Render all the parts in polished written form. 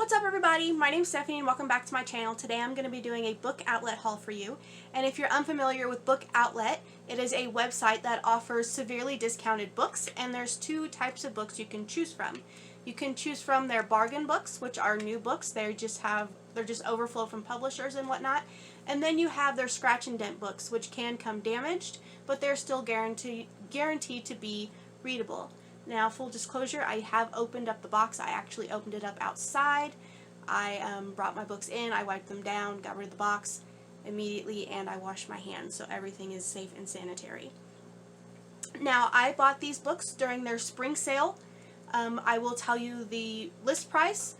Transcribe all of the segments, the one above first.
What's up everybody? My name's Stephanie and welcome back to my channel. Today I'm going to be doing a book outlet haul for you. And if you're unfamiliar with Book Outlet, it is a website that offers severely discounted books, and there's two types of books you can choose from. You can choose from their bargain books, which are new books. They're just overflow from publishers and whatnot. And then you have their scratch and dent books, which can come damaged, but they're still guaranteed to be readable. Now, full disclosure, I have opened up the box. I actually opened it up outside. I brought my books in, I wiped them down, got rid of the box immediately, and I washed my hands, so everything is safe and sanitary. Now, I bought these books during their spring sale. I will tell you the list price,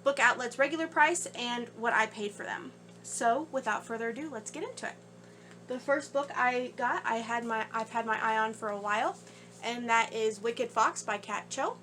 Book Outlet's regular price, and what I paid for them. So, without further ado, let's get into it. The first book I got, I've had my eye on for a while, and that is Wicked Fox by Kat Cho.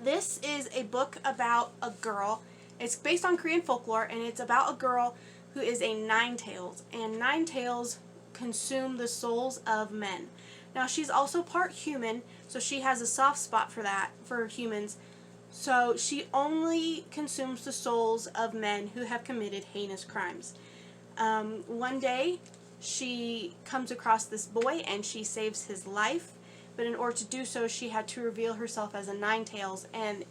This is a book about a girl. It's based on Korean folklore, and it's about a girl who is a nine-tails, and nine-tails consume the souls of men. Now, she's also part human, so she has a soft spot for humans. So she only consumes the souls of men who have committed heinous crimes. One day, she comes across this boy and she saves his life, but in order to do so, she had to reveal herself as a nine-tails, and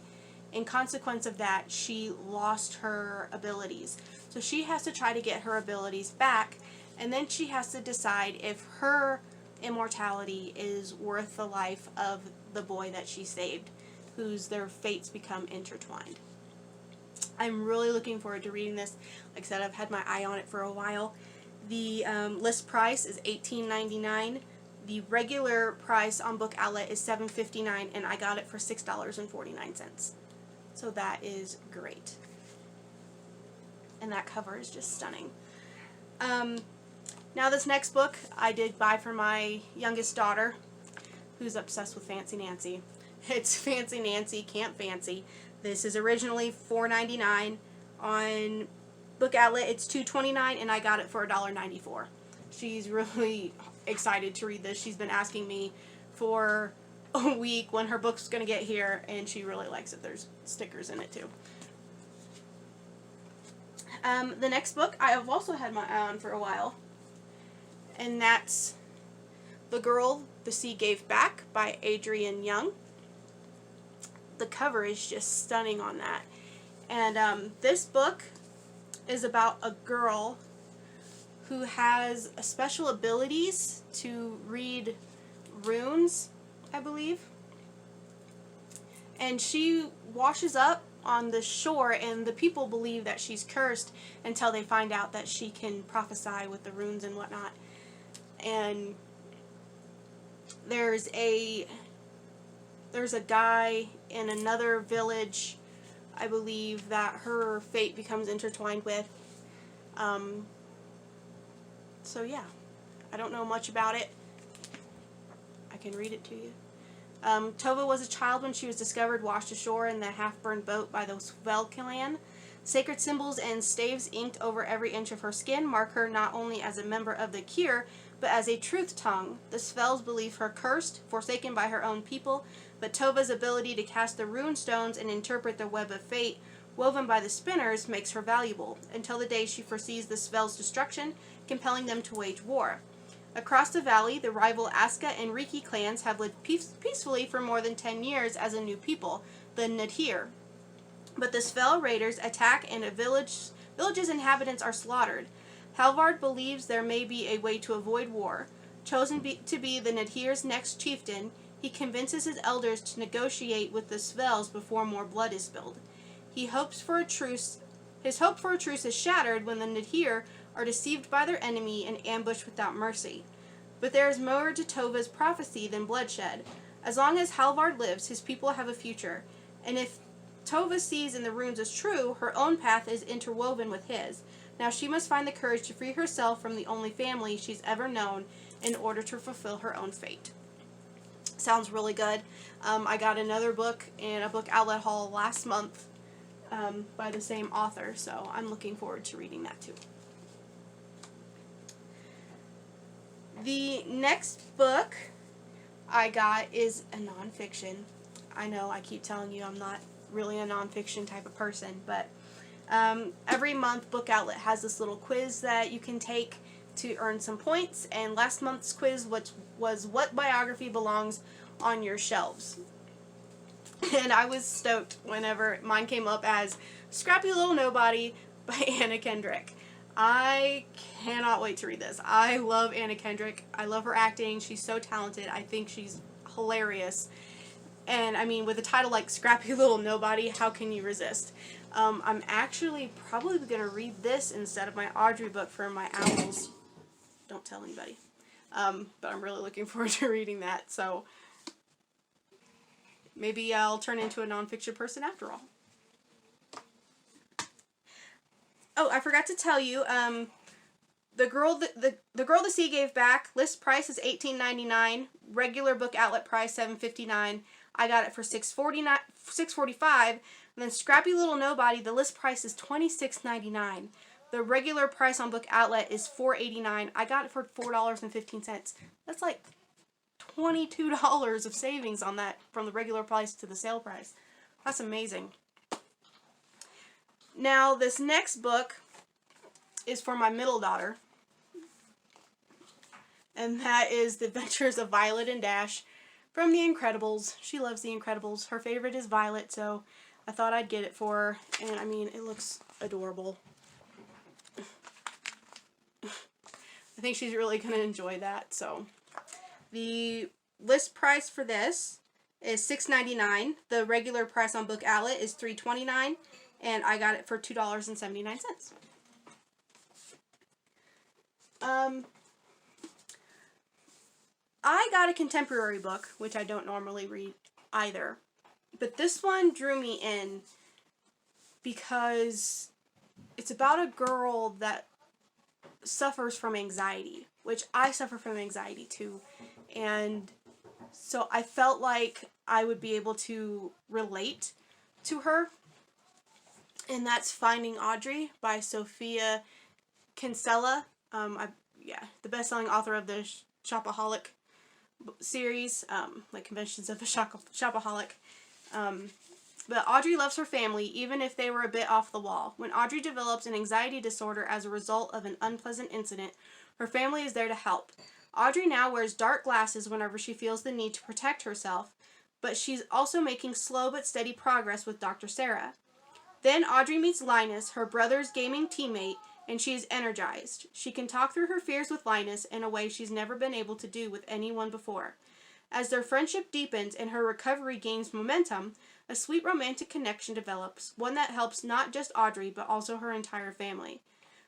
in consequence of that, she lost her abilities. So she has to try to get her abilities back, and then she has to decide if her immortality is worth the life of the boy that she saved, their fates become intertwined. I'm really looking forward to reading this. Like I said, I've had my eye on it for a while. The list price is $18.99. The regular price on Book Outlet is $7.59, and I got it for $6.49. So that is great. And that cover is just stunning. Now this next book I did buy for my youngest daughter, who's obsessed with Fancy Nancy. It's Fancy Nancy Camp Fancy. This is originally $4.99. On Book Outlet it's $2.29, and I got it for $1.94. She's really excited to read this. She's been asking me for a week when her book's going to get here, and she really likes it. There's stickers in it too. The next book I have also had my eye on for a while, and that's The Girl the Sea Gave Back by Audrey Young. The cover is just stunning on that. And this book is about a girl who has special abilities to read runes, I believe. And she washes up on the shore, and the people believe that she's cursed until they find out that she can prophesy with the runes and whatnot. And there's a guy in another village, I believe, that her fate becomes intertwined with. So yeah, I don't know much about it. I can read it to you. Tova was a child when she was discovered washed ashore in the half-burned boat by the Svel clan. Sacred symbols and staves inked over every inch of her skin mark her not only as a member of the Cure, but as a truth tongue. The Svels believe her cursed, forsaken by her own people, but Tova's ability to cast the rune stones and interpret the web of fate woven by the spinners makes her valuable, until the day she foresees the Svels' destruction, compelling them to wage war. Across the valley, the rival Aska and Riki clans have lived peacefully for more than 10 years as a new people, the Nadhir. But the Svel raiders attack, and a village's inhabitants are slaughtered. Halvard believes there may be a way to avoid war. Chosen to be the Nadhir's next chieftain, he convinces his elders to negotiate with the Svels before more blood is spilled. His hope for a truce is shattered when the Nadhir are deceived by their enemy and ambushed without mercy. But there is more to Tova's prophecy than bloodshed. As long as Halvard lives, his people have a future. And if Tova sees in the runes as true, her own path is interwoven with his. Now she must find the courage to free herself from the only family she's ever known in order to fulfill her own fate. Sounds really good. I got another book in a Book Outlet haul last month by the same author, so I'm looking forward to reading that too. The next book I got is a nonfiction. I know I keep telling you I'm not really a nonfiction type of person. But every month, Book Outlet has this little quiz that you can take to earn some points. And last month's quiz was what biography belongs on your shelves. And I was stoked whenever mine came up as Scrappy Little Nobody by Anna Kendrick. I cannot wait to read this. I love Anna Kendrick. I love her acting. She's so talented. I think she's hilarious. And I mean, with a title like Scrappy Little Nobody, how can you resist? I'm actually probably going to read this instead of my Audrey book for my owls. Don't tell anybody. But I'm really looking forward to reading that. So maybe I'll turn into a nonfiction person after all. Oh, I forgot to tell you, the girl the sea gave back. List price is $18.99. Regular Book Outlet price $7.59. I got it for $6.45. And then Scrappy Little Nobody, the list price is $26.99. The regular price on Book Outlet is $4.89. I got it for $4.15. That's like $22 of savings on that from the regular price to the sale price. That's amazing. Now, this next book is for my middle daughter, and that is The Adventures of Violet and Dash from The Incredibles. She loves The Incredibles. Her favorite is Violet, so I thought I'd get it for her, and I mean, it looks adorable. I think she's really going to enjoy that, so. The list price for this is $6.99. The regular price on Book Outlet is $3.29. And I got it for $2.79. I got a contemporary book, which I don't normally read either. But this one drew me in because it's about a girl that suffers from anxiety, which I suffer from anxiety too. And so I felt like I would be able to relate to her. And that's Finding Audrey by Sophia Kinsella. The best-selling author of the Shopaholic series, like Conventions of a Shopaholic. But Audrey loves her family, even if they were a bit off the wall. When Audrey develops an anxiety disorder as a result of an unpleasant incident, her family is there to help. Audrey now wears dark glasses whenever she feels the need to protect herself, but she's also making slow but steady progress with Dr. Sarah. Then Audrey meets Linus, her brother's gaming teammate, and she is energized. She can talk through her fears with Linus in a way she's never been able to do with anyone before. As their friendship deepens and her recovery gains momentum, a sweet romantic connection develops, one that helps not just Audrey, but also her entire family.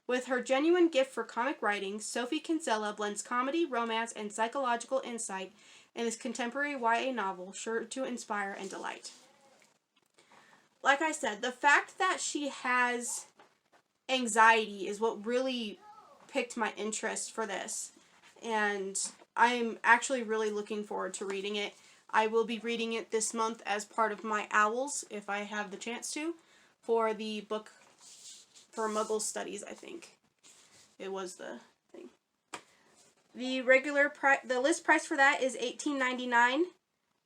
With her genuine gift for comic writing, Sophie Kinsella blends comedy, romance, and psychological insight in this contemporary YA novel, sure to inspire and delight. Like I said, the fact that she has anxiety is what really piqued my interest for this. And I'm actually really looking forward to reading it. I will be reading it this month as part of my Owls, if I have the chance to, for the book for Muggle Studies, I think. It was the thing. The the list price for that is $18.99.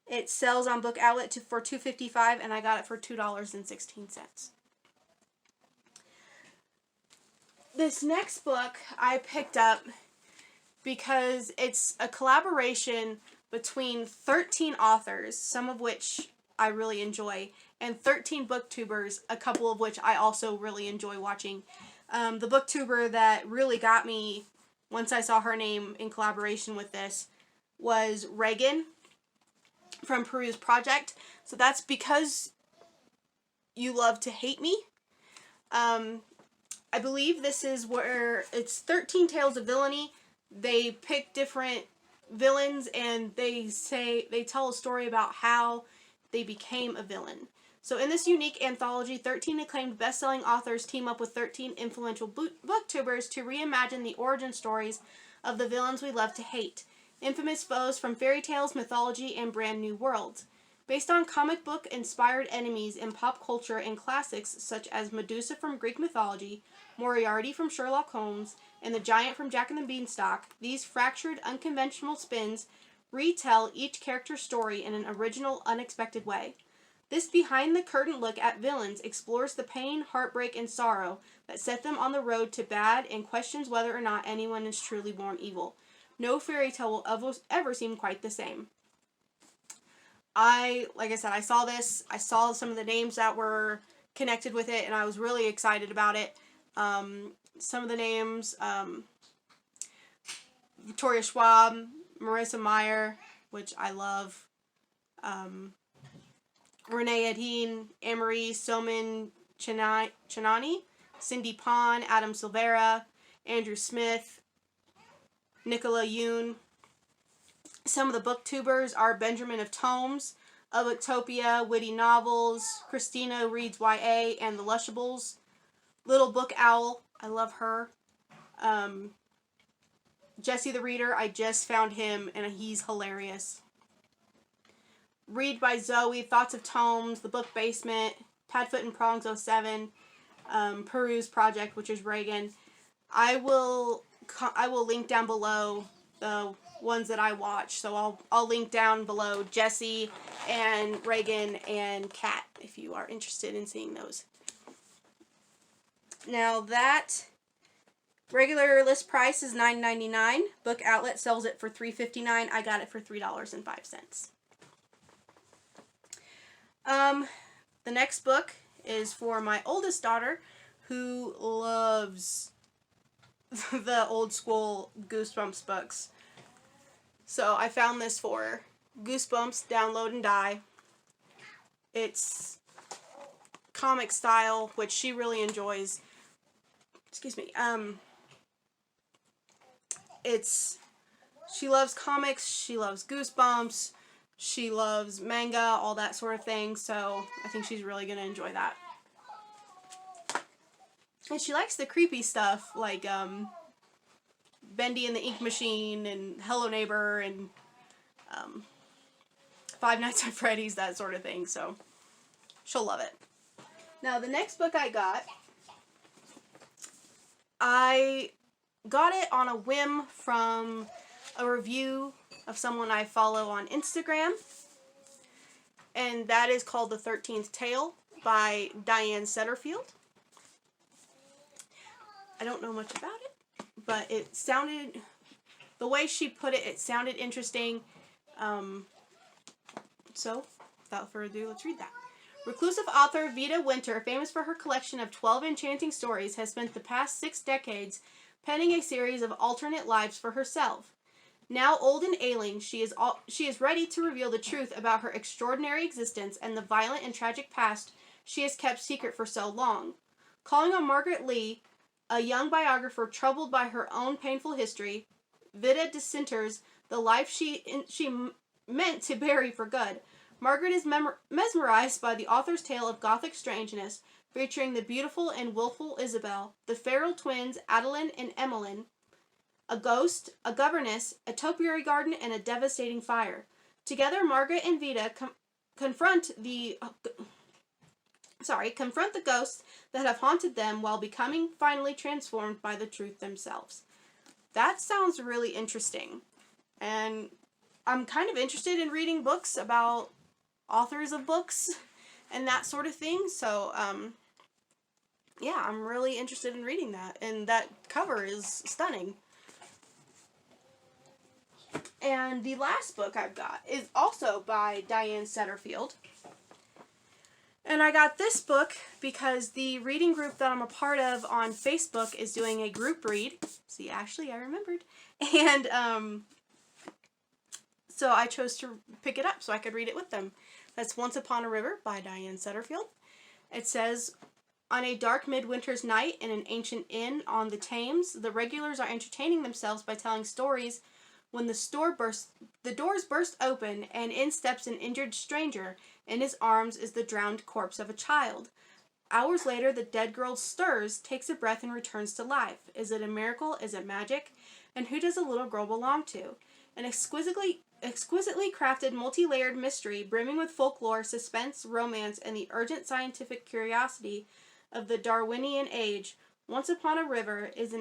It sells on Book Outlet for $2.55, and I got it for $2.16. This next book I picked up because it's a collaboration between 13 authors, some of which I really enjoy, and 13 booktubers, a couple of which I also really enjoy watching. The booktuber that really got me once I saw her name in collaboration with this was Reagan from Peruse Project. So that's Because You Love to Hate Me. I believe this is where it's 13 Tales of Villainy. They pick different villains and they tell a story about how they became a villain. So in this unique anthology, 13 acclaimed best-selling authors team up with 13 influential booktubers to reimagine the origin stories of the villains we love to hate. Infamous foes from fairy tales, mythology, and brand new worlds. Based on comic book-inspired enemies in pop culture and classics such as Medusa from Greek mythology, Moriarty from Sherlock Holmes, and the Giant from Jack and the Beanstalk, these fractured, unconventional spins retell each character's story in an original, unexpected way. This behind-the-curtain look at villains explores the pain, heartbreak, and sorrow that set them on the road to bad and questions whether or not anyone is truly born evil. No fairy tale will ever seem quite the same. Like I said, I saw this. I saw some of the names that were connected with it, and I was really excited about it. Some of the names, Victoria Schwab, Marissa Meyer, which I love, Renee Adheen, Anne-Marie Soman Chinani, Cindy Pon, Adam Silvera, Andrew Smith, Nicola Yoon. Some of the booktubers are Benjamin of Tomes, of Booktopia, Witty Novels, Christina Reads YA, and The Lushables. Little Book Owl, I love her. Jesse the Reader, I just found him, and he's hilarious. Read by Zoe, Thoughts of Tomes, The Book Basement, Padfoot and Prongs 07, Peruse Project, which is Reagan. I will link down below the ones that I watch. So I'll link down below Jesse and Reagan and Kat if you are interested in seeing those. Now that regular list price is $9.99. Book Outlet sells it for $3.59. I got it for $3.05. The next book is for my oldest daughter, who loves the old school Goosebumps books. So I found this for her. Goosebumps, Download and Die. It's comic style, which she really enjoys. Excuse me. She loves comics, she loves Goosebumps, she loves manga, all that sort of thing, so I think she's really going to enjoy that. And she likes the creepy stuff, like Bendy and the Ink Machine, and Hello Neighbor, and Five Nights at Freddy's, that sort of thing, so she'll love it. Now, the next book I got it on a whim from a review of someone I follow on Instagram, and that is called The 13th Tale by Diane Setterfield. I don't know much about it, but it sounded, the way she put it, it sounded interesting. So, without further ado, let's read that. Reclusive author Vida Winter, famous for her collection of 12 enchanting stories, has spent the past 6 decades penning a series of alternate lives for herself. Now old and ailing, she is ready to reveal the truth about her extraordinary existence and the violent and tragic past she has kept secret for so long. Calling on Margaret Lee, a young biographer troubled by her own painful history, Vida decenters the life she meant to bury for good. Margaret is mesmerized by the author's tale of gothic strangeness, featuring the beautiful and willful Isabel, the feral twins Adeline and Emmeline, a ghost, a governess, a topiary garden, and a devastating fire. Together, Margaret and Vida confront the ghosts that have haunted them while becoming finally transformed by the truth themselves. That sounds really interesting. And I'm kind of interested in reading books about authors of books and that sort of thing. So, yeah, I'm really interested in reading that. And that cover is stunning. And the last book I've got is also by Diane Setterfield. And I got this book because the reading group that I'm a part of on Facebook is doing a group read. See, Ashley, I remembered. And so I chose to pick it up so I could read it with them. That's Once Upon a River by Diane Setterfield. It says, on a dark midwinter's night in an ancient inn on the Thames, the regulars are entertaining themselves by telling stories when the doors burst open, and in steps an injured stranger. In his arms is the drowned corpse of a child. Hours later, the dead girl stirs, takes a breath, and returns to life. Is it a miracle? Is it magic? And who does the little girl belong to? An exquisitely crafted, multi-layered mystery, brimming with folklore, suspense, romance, and the urgent scientific curiosity of the Darwinian age. Once Upon a River is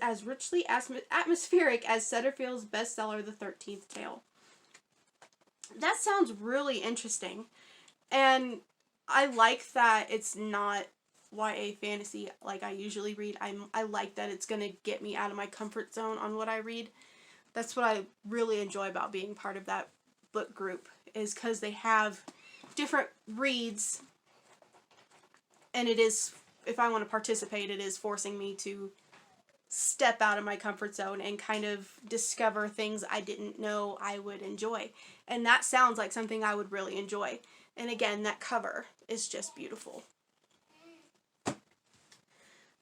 as richly atmospheric as Setterfield's bestseller, The 13th Tale. That sounds really interesting. And I like that it's not YA fantasy like I usually read. I like that it's going to get me out of my comfort zone on what I read. That's what I really enjoy about being part of that book group, is because they have different reads, and it is, if I want to participate, it is forcing me to step out of my comfort zone and kind of discover things I didn't know I would enjoy. And that sounds like something I would really enjoy. And again, that cover is just beautiful.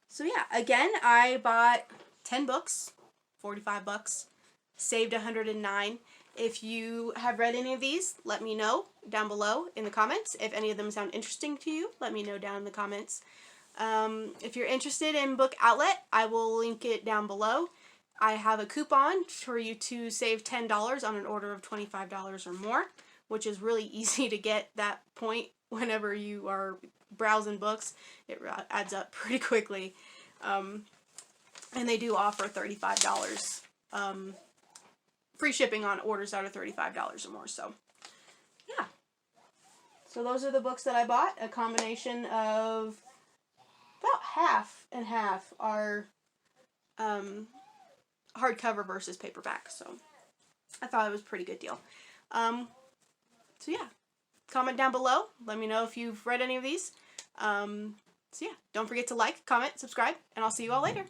So yeah, again, I bought 10 books, 45 bucks, saved 109. If you have read any of these, let me know down below in the comments. If any of them sound interesting to you, let me know down in the comments. If you're interested in Book Outlet, I will link it down below. I have a coupon for you to save $10 on an order of $25 or more, which is really easy to get that point whenever you are browsing books. It adds up pretty quickly. And they do offer $35 free shipping on orders that are $35 or more. So, yeah. So those are the books that I bought. A combination of about half and half are hardcover versus paperback. So I thought it was a pretty good deal. So yeah, comment down below. Let me know if you've read any of these. So yeah, don't forget to like, comment, subscribe, and I'll see you all later.